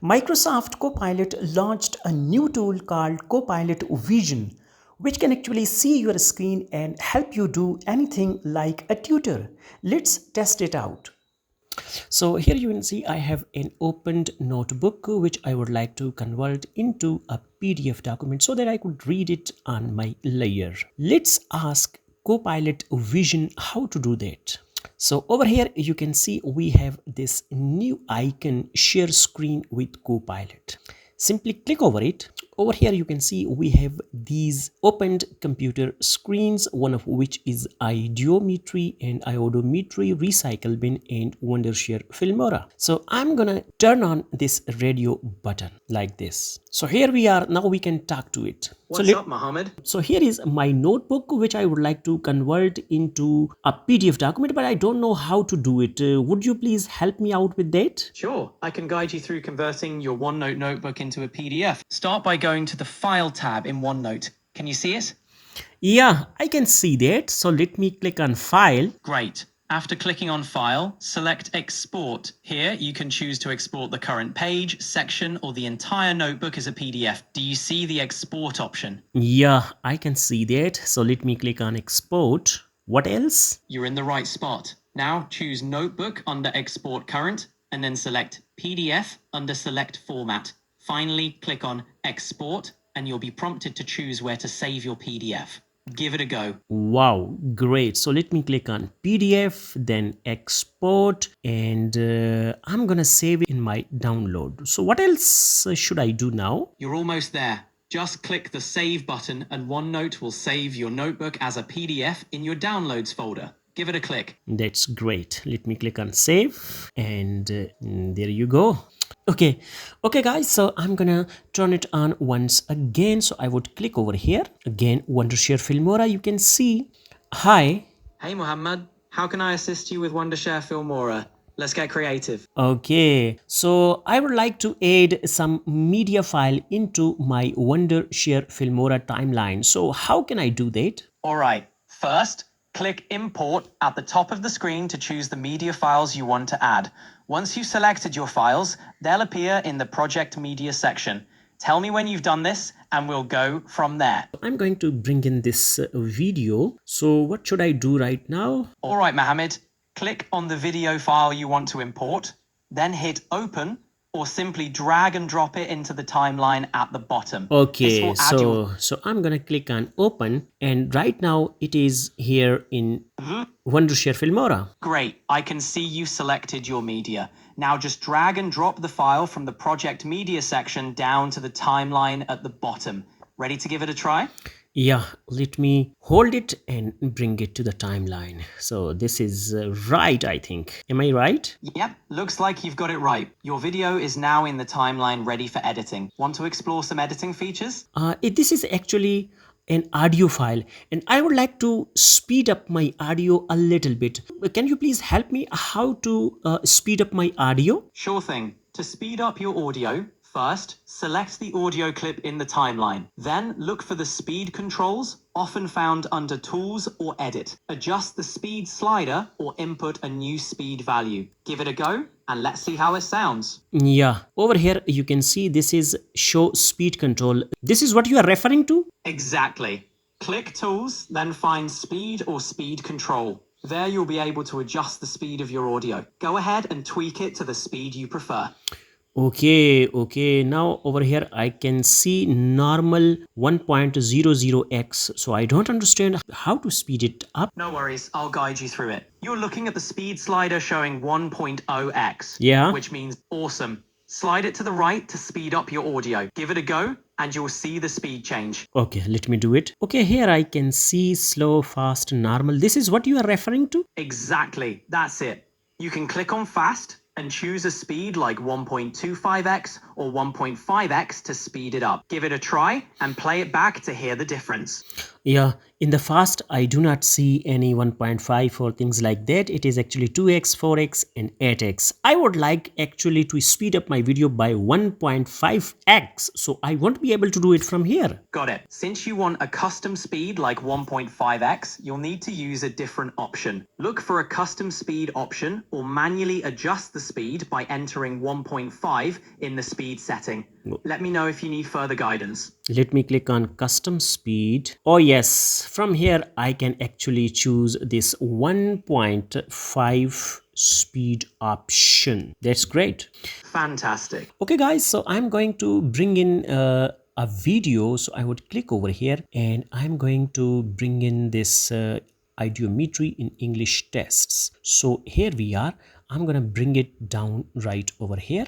Microsoft Copilot launched a new tool called Copilot Vision, which can actually see your screen and help you do anything like a tutor. Let's test it out. So here you can see I have an opened notebook which I would like to convert into a PDF document so that I could read it on my layer. Let's ask Copilot Vision how to do that. So over here you can see we have this new icon, share screen with Copilot. Simply click over it. Over here you can see we have these opened computer screens, one of which is Ideometry and Iodometry, Recycle Bin and Wondershare Filmora. So I'm gonna turn on this radio button like this. So here we are, now we can talk to it. What's up, Mohammed? So here is my notebook which I would like to convert into a PDF document, but I don't know how to do it. Would you please help me out with that? Sure, I can guide you through converting your OneNote notebook into a PDF. Start by going to the File tab in OneNote. Can you see it? Yeah, I can see that. So let me click on File. Great. After clicking on File, select Export. Here, you can choose to export the current page, section, or the entire notebook as a PDF. Do you see the Export option? Yeah, I can see that. So let me click on Export. What else? You're in the right spot. Now choose Notebook under Export Current, and then select PDF under Select Format. Finally, click on Export, and you'll be prompted to choose where to save your PDF. Give it a go. Wow, great. So let me click on PDF, then export, and I'm gonna save it in my download. So what else should I do now? You're almost there. Just click the Save button and OneNote will save your notebook as a PDF in your Downloads folder. Give it a click. That's great. Let me click on Save, and there you go. Okay guys, so I'm gonna turn it on once again. So I would click over here again, Wondershare Filmora. You can see, hi. Hey Mohammed, how can I assist you with Wondershare Filmora? Let's get creative. Okay, so I would like to add some media file into my Wondershare Filmora timeline. So how can I do that? All right, first click Import at the top of the screen to choose the media files you want to add. Once you've selected your files, they'll appear in the Project Media section. Tell me when you've done this and we'll go from there. I'm going to bring in this video. So what should I do right now? All right, Mohammed, click on the video file you want to import, then hit Open, or simply drag and drop it into the timeline at the bottom. Okay, so I'm gonna click on Open, and right now it is here in Wondershare Filmora. Great, I can see you selected your media. Now just drag and drop the file from the Project Media section down to the timeline at the bottom. Ready to give it a try? Yeah, let me hold it and bring it to the timeline. So this is right, I think. Am I right? Yep, looks like you've got it right. Your video is now in the timeline ready for editing. Want to explore some editing features? This is actually an audio file, and I would like to speed up my audio a little bit. Can you please help me how to speed up my audio? Sure thing. To speed up your audio, first, select the audio clip in the timeline. Then look for the speed controls, often found under Tools or Edit. Adjust the speed slider or input a new speed value. Give it a go and let's see how it sounds. Yeah, over here you can see this is Show Speed Control. This is what you are referring to? Exactly. Click Tools, then find Speed or Speed Control. There you'll be able to adjust the speed of your audio. Go ahead and tweak it to the speed you prefer. Okay, now over here I can see normal 1.00x, so I don't understand how to speed it up. No worries, I'll guide you through it. You're looking at the speed slider showing 1.0x, yeah, which means awesome. Slide it to the right to speed up your audio. Give it a go and you'll see the speed change. Okay, let me do it. Okay, here I can see slow, fast, normal. This is what you are referring to? Exactly, that's it. You can click on fast and choose a speed like 1.25x or 1.5x to speed it up. Give it a try and play it back to hear the difference. Yeah, in the fast, I do not see any 1.5 or things like that. It is actually 2x, 4x, and 8x. I would like actually to speed up my video by 1.5x. So I won't be able to do it from here. Got it. Since you want a custom speed like 1.5x, you'll need to use a different option. Look for a custom speed option or manually adjust the speed by entering 1.5 in the speed setting. Let me know if you need further guidance. Let me click on custom speed. Oh yes, from here I can actually choose this 1.5 speed option. That's great. Fantastic. Okay guys, so I'm going to bring in a video. So I would click over here and I'm going to bring in this ideometry in English tests. So here we are. I'm gonna bring it down right over here,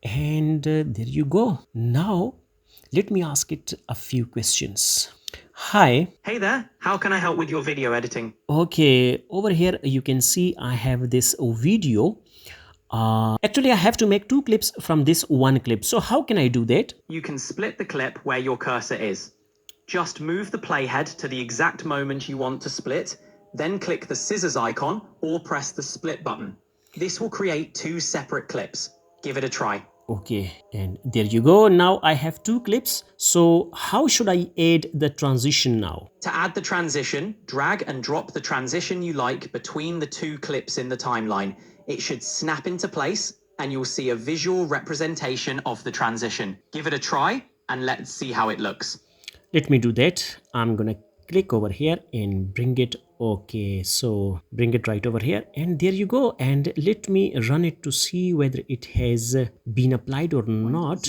and there you go. Now let me ask it a few questions. Hi. Hey there, how can I help with your video editing? Okay, over here you can see I have this video. Actually, I have to make 2 clips from this one clip. So how can I do that? You can split the clip where your cursor is. Just move the playhead to the exact moment you want to split, then click the scissors icon or press the split button. This will create 2 separate clips. Give it a try. Okay, and there you go. Now I have 2 clips. So how should I add the transition now? To add the transition, drag and drop the transition you like between the 2 clips in the timeline. It should snap into place and you'll see a visual representation of the transition. Give it a try and let's see how it looks. Let me do that. I'm gonna click over here and bring it. Okay, so bring it right over here, and there you go. And let me run it to see whether it has been applied or not.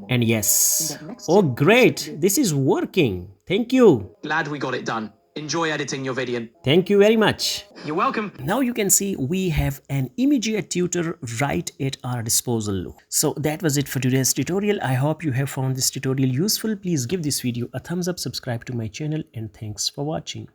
And yes, oh great, this is working. Thank you. Glad we got it done. Enjoy editing your video. Thank you very much. You're welcome. Now you can see we have an immediate tutor right at our disposal. So that was it for today's tutorial. I hope you have found this tutorial useful. Please give this video a thumbs up, subscribe to my channel, and thanks for watching.